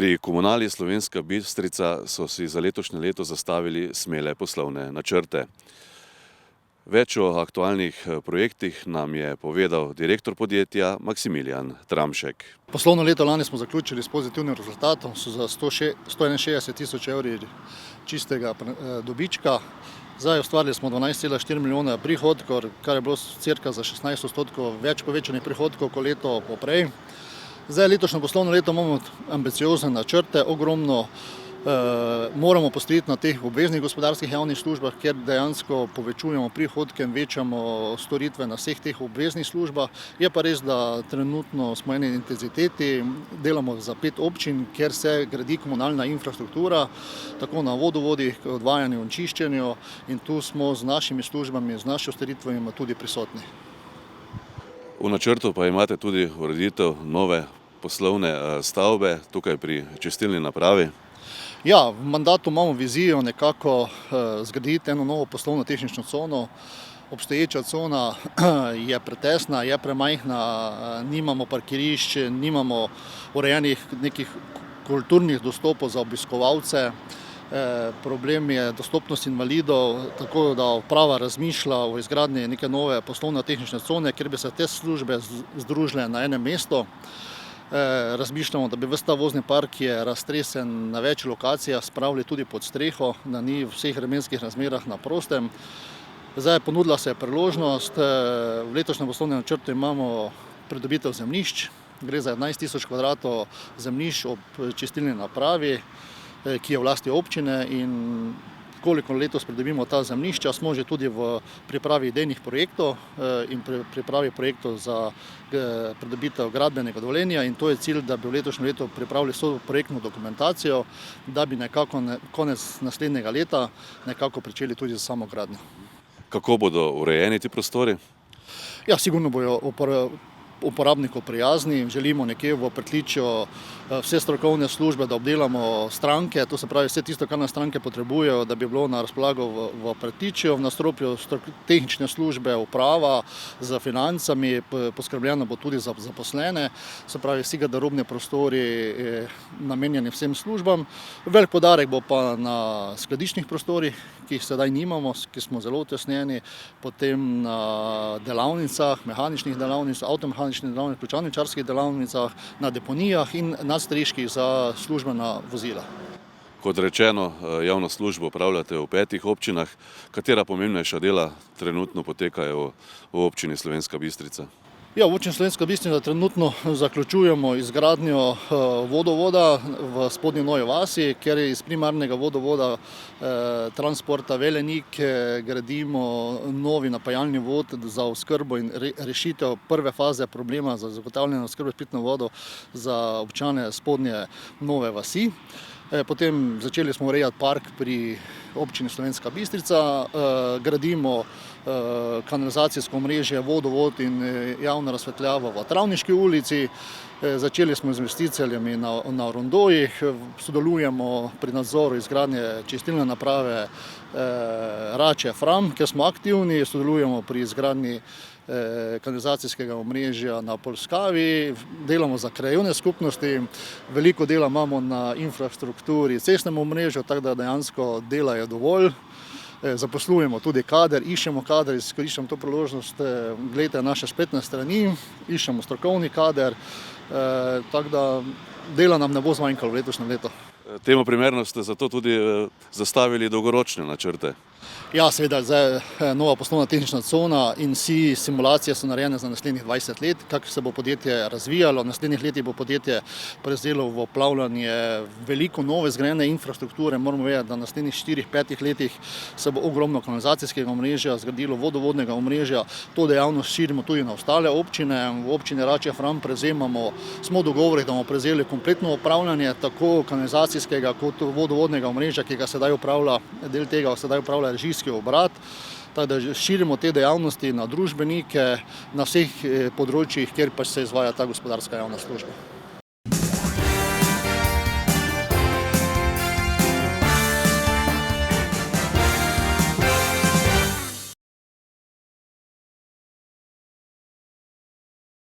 Pri Komunali Slovenska Bistrica so si za letošnje leto zastavili smele poslovne načrte. Več o aktualnih projektih nam je povedal direktor podjetja Maksimilijan Tramšek. Poslovno leto lani smo zaključili s pozitivnim rezultatom, so za 161 tisoč evrov čistega dobička. Zdaj ustvarili smo 12,4 milijona prihodkov, kar je bilo cirka za 16% več povečanih prihodkov kot leto poprej. Zdaj letošnje poslovno leto imamo ambiciozne načrte, ogromno moramo postoriti na teh obveznih gospodarskih javnih službah, kjer dejansko povečujemo prihodke in večamo storitve na vseh teh obveznih službah. Je pa res, da trenutno smo eni intenziteti, delamo za 5 občin, kjer se gradi komunalna infrastruktura, tako na vodovodih, odvajanju in čiščenju, in tu smo z našimi službami, z našimi storitvami tudi prisotni. V načrtu pa imate tudi ureditev nove poslovne stavbe tukaj pri čistilni napravi. Ja, v mandatu imamo vizijo nekako zgraditi eno novo poslovno tehnično cono. Obstoječa cona je pretesna, je premajhna, nimamo parkirišč, nimamo urejenih nekih kulturnih dostopov za obiskovalce. Problem je dostopnost invalidov, tako da uprava razmišlja o izgradnji neke nove poslovne tehnične cone, kjer bi se te službe združile na enem mestu. Razmišljamo, da bi ves ta vozni park, ki je raztresen na več lokacijah, spravili tudi pod streho, da ni v vseh vremenskih razmerah na prostem. Zdaj ponudila se je priložnost, v letošnjem poslovnem načrtu imamo pridobitev zemljišč, gre za 11 tisoč kvadratov zemljišč ob čistilni napravi, ki je v lasti občine, in koliko letos pridobimo ta zemljišča, smo že tudi v pripravi idejnih projektov in pripravi projektov za pridobitev gradbenega dovoljenja, in to je cilj, da bi v letošnjem letu pripravili vso projektno dokumentacijo, da bi nekako konec naslednjega leta nekako pričeli tudi z samo gradnjo. Kako bodo urejeni ti prostori? Ja, sigurno bojo uporabniku prijazni. Želimo nekje v pritličju vse strokovne službe, da obdelamo stranke, to se pravi vse tisto, kar nas stranke potrebujejo, da bi bilo na razpolago v pritličju, v nadstropju tehnične službe, uprava z financami, poskrbljeno bo tudi za zaposlene, se pravi vsi garderobni prostori namenjeni vsem službam. Velik poudarek bo pa na skladiščnih prostorih, ki jih sedaj nimamo, ki smo zelo utesnjeni, potem na delavnicah, mehaničnih delavnicah, avtomehaničnih delavnicah, ključavničarskih delavnicah, na deponijah in nadstreških za službena vozila. Kot rečeno, javno službo opravljate v 5 občinah. Katera pomembnejša dela trenutno potekajo v občini Slovenska Bistrica? Ja, v občini Slovenska Bistrica trenutno zaključujemo izgradnjo vodovoda v Spodnji Novi vasi, ker iz primarnega vodovoda transporta Velenik gradimo novi napajalni vod za oskrbo in rešitev prve faze problema za zagotavljanje oskrbe s pitno vodo za občane Spodnje Nove vasi. Potem začeli smo urejati park pri občini Slovenska Bistrica, gradimo kanalizacijsko omrežje, vodovod in javno razsvetljavo v Travniški ulici. Začeli smo z investicijami na rondojih, sodelujemo pri nadzoru izgradnje čistilne naprave Rače Fram, kjer smo aktivni, sodelujemo pri izgradnji kanalizacijskega omrežja na Polskavi, delamo za krajevne skupnosti, veliko dela imamo na infrastrukturi, cestnem omrežju, tako da dejansko dela je dovolj. Zaposlujemo tudi kader, iščemo kader, izkoriščam to priložnost, gledajte naše spletne strani, iščemo strokovni kader, tako da dela nam ne bo zmanjkalo v letošnjem letu. Temu primerno ste zato tudi zastavili dolgoročne načrte. Ja, seveda, zdaj nova poslovna tehnična cona in vsi simulacije so narejene za naslednjih 20 let, kako se bo podjetje razvijalo. V naslednjih letih bo podjetje prevzelo v upravljanje veliko nove zgrajene infrastrukture. Moramo vedeti, da v naslednjih 4-5 letih se bo ogromno kanalizacijskega omrežja zgradilo, vodovodnega omrežja. To dejavnost širimo tudi na ostale občine. V občini Rače Fram smo v dogovorih, da bomo prevzeli kompletno upravljanje tako kanalizacijskega kot vodovodnega omrežja, ki ga sedaj upravlja, del tega sedaj upravlja režijski obrat, tako da širimo te dejavnosti na družbenike, na vseh področjih, kjer pa se izvaja ta gospodarska javna služba.